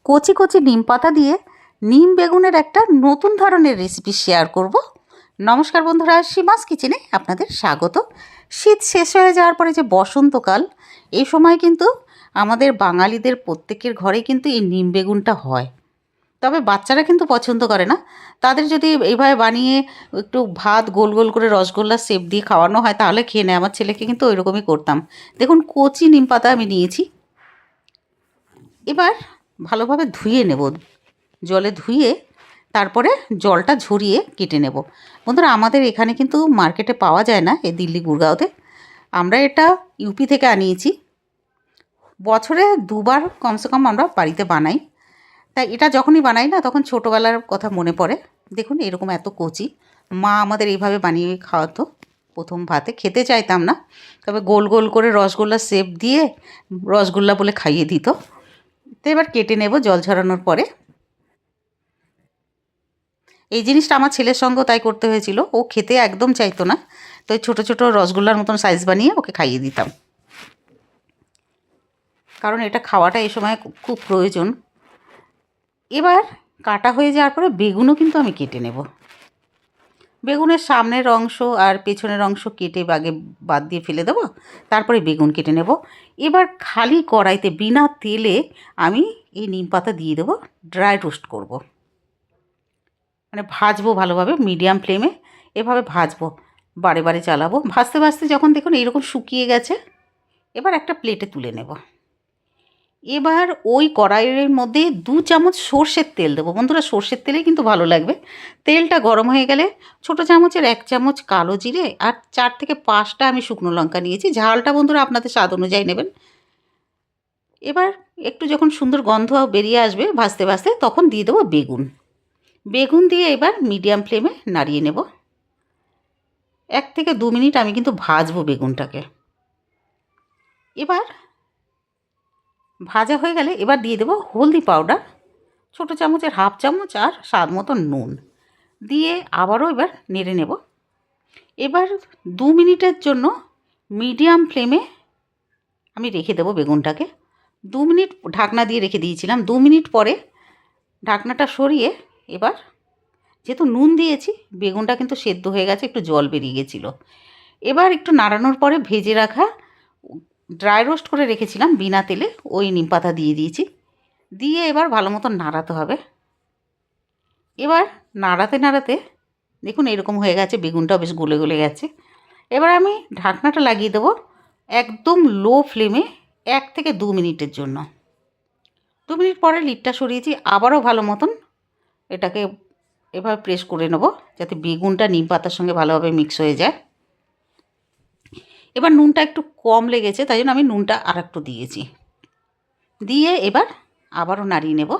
কচি কচি নিম পাতা দিয়ে নিম বেগুনের একটা নতুন ধরনের রেসিপি শেয়ার করব। নমস্কার বন্ধুরা, সীমাস কিচেনে আপনাদের স্বাগত। শীত শেষ হয়ে যাওয়ার পরে যে বসন্তকাল, এই সময় কিন্তু আমাদের বাঙালিদের প্রত্যেকের ঘরে কিন্তু এই নিম বেগুনটা হয়। তবে বাচ্চারা কিন্তু পছন্দ করে না। তাদের যদি এইভাবে বানিয়ে একটু ভাত গোল গোল করে রসগোল্লার শেপ দিয়ে খাওয়ানো হয় তাহলে খেয়ে নেয়। আমার ছেলেকে কিন্তু ওই রকমই করতাম। দেখুন, কচি নিম পাতা আমি নিয়েছি। এবার ভালোভাবে ধুয়ে নেব, জলে ধুয়ে তারপরে জলটা ঝরিয়ে কেটে নেব। বন্ধুরা, আমাদের এখানে কিন্তু মার্কেটে পাওয়া যায় না, এই দিল্লি গুড়গাঁওতে। আমরা এটা ইউপি থেকে আনিয়েছি। বছরে দুবার কমসে কম আমরা বাড়িতে বানাই। তাই এটা যখনই বানাই না, তখন ছোটোবেলার কথা মনে পড়ে। দেখুন, এরকম এত কচি মা আমাদের এইভাবে বানিয়ে খাওয়াতো। প্রথম ভাতে খেতে চাইতাম না, তবে গোল গোল করে রসগোল্লার শেপ দিয়ে রসগোল্লা বলে খাইয়ে দিত। তো এবার কেটে নেব জল ঝরানোর পরে। এই জিনিসটা আমার ছেলের সঙ্গেও তাই করতে হয়েছিল। ও খেতে একদম চাইতো না, তো ছোটো ছোটো রসগোল্লার মতন সাইজ বানিয়ে ওকে খাইয়ে দিতাম, কারণ এটা খাওয়াটা এই সময় খুব প্রয়োজন। এবার কাটা হয়ে যাওয়ার পরে বেগুনও কিন্তু আমি কেটে নেব। বেগুনের সামনের অংশ আর পেছনের অংশ কেটে আগে বাদ দিয়ে ফেলে দেবো, তারপরে বেগুন কেটে নেব। এবার খালি কড়াইতে বিনা তেলে আমি এই নিম পাতা দিয়ে দেবো, ড্রাই রোস্ট করব। মানে ভাজবো ভালোভাবে, মিডিয়াম ফ্লেমে এভাবে ভাজবো, বারে বারে চালাবো। ভাজতে ভাজতে যখন দেখুন এইরকম শুকিয়ে গেছে, এবার একটা প্লেটে তুলে নেব। এবার ওই কড়াইয়ের মধ্যে 2 চামচ সর্ষের তেল দেবো। বন্ধুরা, সর্ষের তেলেই কিন্তু ভালো লাগবে। তেলটা গরম হয়ে গেলে ছোটো চামচের 1 চামচ কালো জিরে আর 4 থেকে 5টা আমি শুকনো লঙ্কা নিয়েছি। ঝালটা বন্ধুরা আপনাদের স্বাদ অনুযায়ী নেবেন। এবার একটু যখন সুন্দর গন্ধ বেরিয়ে আসবে ভাজতে ভাজতে, তখন দিয়ে দেবো বেগুন। বেগুন দিয়ে এবার মিডিয়াম ফ্লেমে নাড়িয়ে নেব। 1 থেকে 2 মিনিট আমি কিন্তু ভাজবো বেগুনটাকে। এবার ভাজা হয়ে গেলে এবার দিয়ে দেবো হলদি পাউডার, ছোটো চামচের 1/2 চামচ, আর স্বাদ মতো নুন দিয়ে আবারও এবার নেড়ে নেব। এবার 2 মিনিটের জন্য মিডিয়াম ফ্লেমে আমি রেখে দেবো বেগুনটাকে। 2 মিনিট ঢাকনা দিয়ে রেখে দিয়েছিলাম। 2 মিনিট পরে ঢাকনাটা সরিয়ে এবার, যেহেতু নুন দিয়েছি, বেগুনটা কিন্তু সেদ্ধ হয়ে গেছে, একটু জল বেরিয়ে গেছিলো। এবার একটু নাড়ানোর পরে ভেজে রাখা, ড্রাই রোস্ট করে রেখেছিলাম বিনা তেলে, ওই নিম পাতা দিয়ে দিয়েছি। দিয়ে এবার ভালো মতো নাড়াতে হবে। এবার নাড়াতে নাড়াতে দেখুন এরকম হয়ে গেছে, বেগুনটাও বেশ গলে গলে গেছে। এবার আমি ঢাকনাটা লাগিয়ে দেবো একদম লো ফ্লেমে 1 থেকে 2 মিনিটের জন্য। 2 মিনিট পরে লিডটা সরিয়েছি, আবারও ভালো মতন এটাকে এভাবে প্রেস করে নেব, যাতে বেগুনটা নিম পাতার সঙ্গে ভালোভাবে মিক্স হয়ে যায়। এবার নুনটা একটু কম লেগেছে, তাই জন্য আমি নুনটা আর একটু দিয়েছি। দিয়ে এবার আবারও নাড়িয়ে নেব।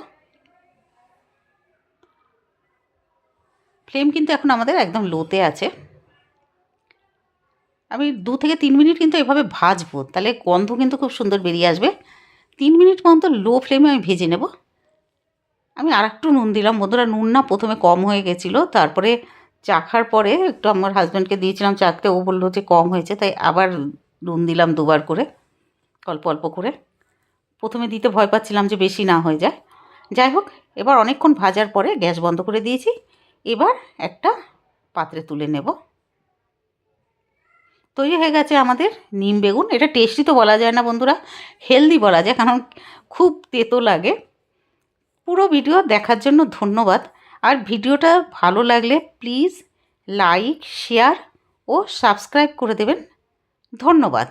ফ্লেম কিন্তু এখন আমাদের একদম লোতে আছে। আমি 2 থেকে 3 মিনিট কিন্তু এভাবে ভাজবো, তাহলে গন্ধ কিন্তু খুব সুন্দর বেরিয়ে আসবে। 3 মিনিট পর্যন্ত লো ফ্লেমে আমি ভেজে নেব। আমি আর একটু নুন দিলাম। বন্ধুরা, নুন না প্রথমে কম হয়ে গেছিলো, তারপরে চাখার পরে একটু আমার হাজব্যান্ডকে দিয়েছিলাম চাখতে, ও বললো যে কম হয়েছে, তাই আবার নুন দিলাম 2বার করে, অল্প অল্প করে। প্রথমে দিতে ভয় পাচ্ছিলাম যে বেশি না হয়ে যায়। যাই হোক, এবার অনেকক্ষণ ভাজার পরে গ্যাস বন্ধ করে দিয়েছি। এবার একটা পাত্রে তুলে নেব। তৈরি হয়ে গেছে আমাদের নিম বেগুন। এটা টেস্টি তো বলা যায় না বন্ধুরা, হেলদি বলা যায়, কারণ খুব তেতো লাগে। পুরো ভিডিও দেখার জন্য ধন্যবাদ। আর ভিডিওটা ভালো লাগলে প্লিজ লাইক, শেয়ার ও সাবস্ক্রাইব করে দেবেন। ধন্যবাদ।